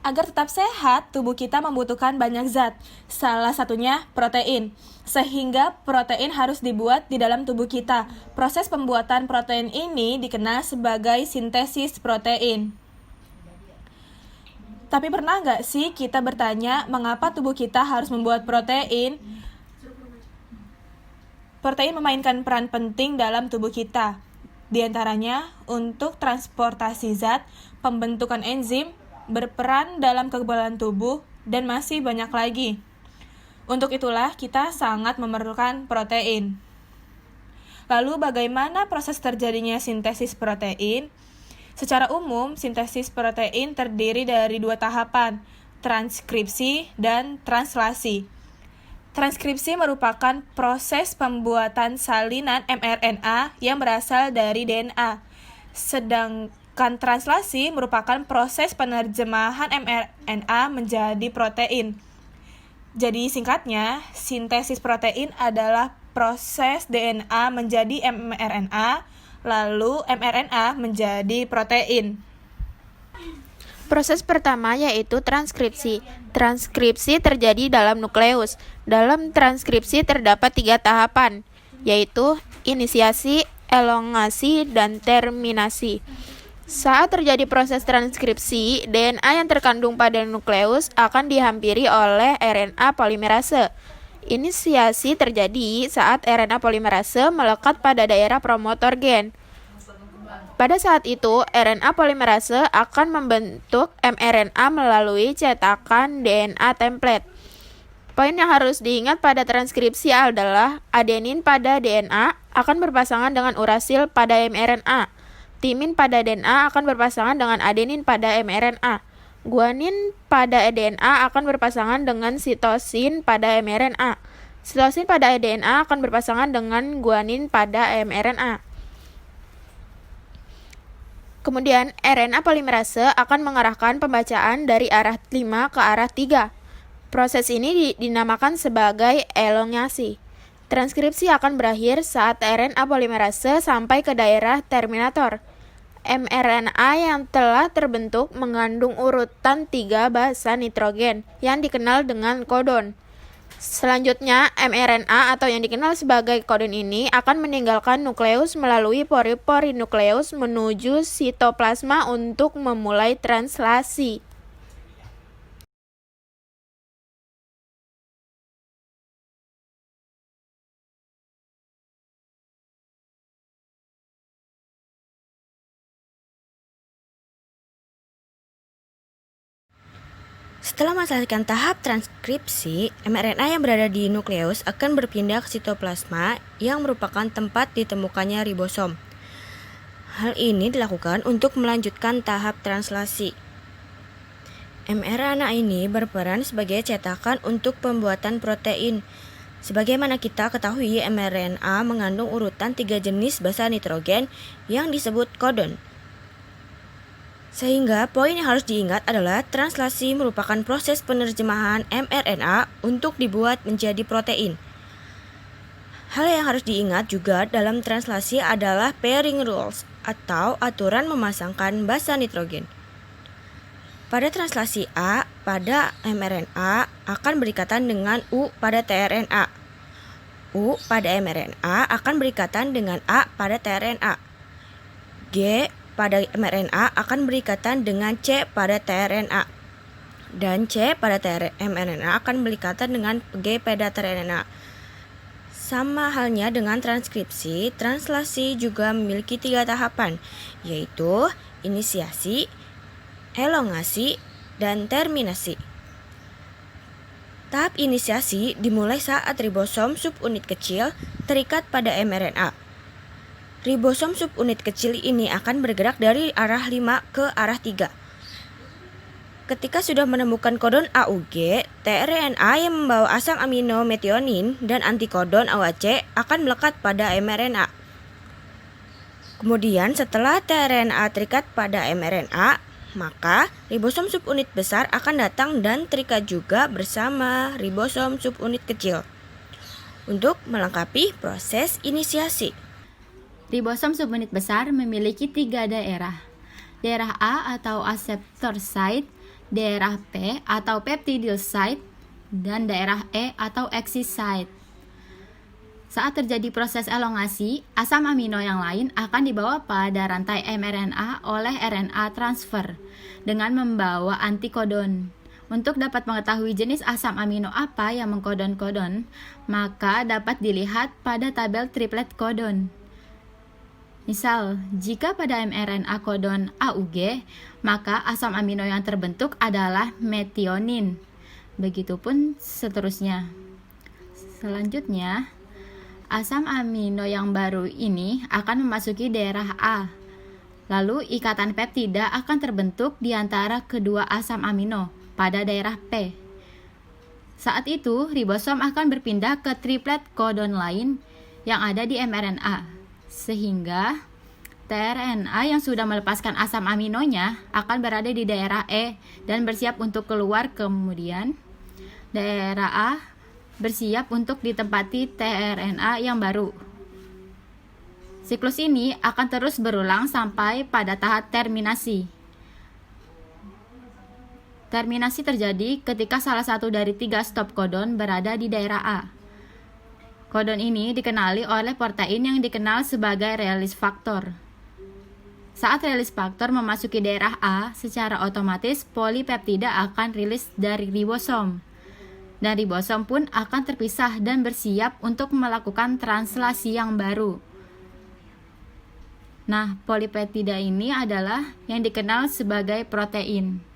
Agar tetap sehat, tubuh kita membutuhkan banyak zat, salah satunya protein. Sehingga protein harus dibuat di dalam tubuh kita. Proses pembuatan protein ini dikenal sebagai sintesis protein. Tapi pernah nggak sih kita bertanya mengapa tubuh kita harus membuat protein? Protein memainkan peran penting dalam tubuh kita. Di antaranya untuk transportasi zat, pembentukan enzim, berperan dalam kekebalan tubuh, dan masih banyak lagi. Untuk itulah kita sangat memerlukan protein. Lalu bagaimana proses terjadinya sintesis protein? Secara umum, sintesis protein terdiri dari 2 tahapan, transkripsi dan translasi. Transkripsi merupakan proses pembuatan salinan mRNA yang berasal dari DNA. Sedangkan translasi merupakan proses penerjemahan mRNA menjadi protein. Jadi singkatnya, sintesis protein adalah proses DNA menjadi mRNA, lalu mRNA menjadi protein. Proses pertama yaitu transkripsi. Transkripsi terjadi dalam nukleus. Dalam transkripsi terdapat 3 tahapan, yaitu inisiasi, elongasi, dan terminasi. Saat terjadi proses transkripsi, DNA yang terkandung pada nukleus akan dihampiri oleh RNA polimerase. Inisiasi terjadi saat RNA polimerase melekat pada daerah promotor gen. Pada saat itu, RNA polimerase akan membentuk mRNA melalui cetakan DNA template. Poin yang harus diingat pada transkripsi adalah adenin pada DNA akan berpasangan dengan urasil pada mRNA. Timin pada DNA akan berpasangan dengan adenin pada mRNA. Guanin pada DNA akan berpasangan dengan sitosin pada mRNA. Sitosin pada DNA akan berpasangan dengan guanin pada mRNA. Kemudian, RNA polimerase akan mengarahkan pembacaan dari arah 5 ke arah 3. Proses ini dinamakan sebagai elongasi. Transkripsi akan berakhir saat RNA polimerase sampai ke daerah terminator. mRNA yang telah terbentuk mengandung urutan 3 basa nitrogen yang dikenal dengan kodon. Selanjutnya, mRNA atau yang dikenal sebagai kodon ini akan meninggalkan nukleus melalui pori-pori nukleus menuju sitoplasma untuk memulai translasi. Setelah menyelesaikan tahap transkripsi, mRNA yang berada di nukleus akan berpindah ke sitoplasma yang merupakan tempat ditemukannya ribosom. Hal ini dilakukan untuk melanjutkan tahap translasi. mRNA ini berperan sebagai cetakan untuk pembuatan protein. Sebagaimana kita ketahui, mRNA mengandung urutan 3 jenis basa nitrogen yang disebut kodon. Sehingga poin yang harus diingat adalah translasi merupakan proses penerjemahan mRNA untuk dibuat menjadi protein. Hal yang harus diingat juga dalam translasi adalah pairing rules atau aturan memasangkan basa nitrogen. Pada translasi A pada mRNA akan berikatan dengan U pada tRNA. U pada mRNA akan berikatan dengan A pada tRNA. G pada mRNA akan berikatan dengan C pada tRNA. Dan C pada mRNA akan berikatan dengan G pada tRNA. Sama halnya dengan transkripsi, translasi juga memiliki 3 tahapan, yaitu inisiasi, elongasi, dan terminasi. Tahap inisiasi dimulai saat ribosom subunit kecil terikat pada mRNA. Ribosom subunit kecil ini akan bergerak dari arah 5 ke arah 3. Ketika sudah menemukan kodon AUG, tRNA yang membawa asam amino metionin dan antikodon AUC akan melekat pada mRNA. Kemudian setelah tRNA terikat pada mRNA, maka ribosom subunit besar akan datang dan terikat juga bersama ribosom subunit kecil untuk melengkapi proses inisiasi. Ribosom subunit besar memiliki 3 daerah. daerah A atau acceptor site, daerah P atau peptidyl site, dan daerah E atau axis site. Saat terjadi proses elongasi, asam amino yang lain akan dibawa pada rantai mRNA oleh RNA transfer dengan membawa antikodon. Untuk dapat mengetahui jenis asam amino apa yang mengkodon-kodon, maka dapat dilihat pada tabel triplet kodon. Misal, jika pada mRNA kodon AUG, maka asam amino yang terbentuk adalah metionin. Begitupun seterusnya. Selanjutnya, asam amino yang baru ini akan memasuki daerah A. Lalu ikatan peptida akan terbentuk di antara kedua asam amino pada daerah P. Saat itu, ribosom akan berpindah ke triplet kodon lain yang ada di mRNA, sehingga tRNA yang sudah melepaskan asam aminonya akan berada di daerah E dan bersiap untuk keluar. Kemudian, daerah A bersiap untuk ditempati tRNA yang baru. Siklus ini akan terus berulang sampai pada tahap terminasi. Terminasi terjadi ketika salah satu dari 3 stop kodon berada di daerah A. Kodon ini dikenali oleh protein yang dikenal sebagai release factor. Saat release factor memasuki daerah A, secara otomatis polipeptida akan rilis dari ribosom. Dan ribosom pun akan terpisah dan bersiap untuk melakukan translasi yang baru. Nah, polipeptida ini adalah yang dikenal sebagai protein.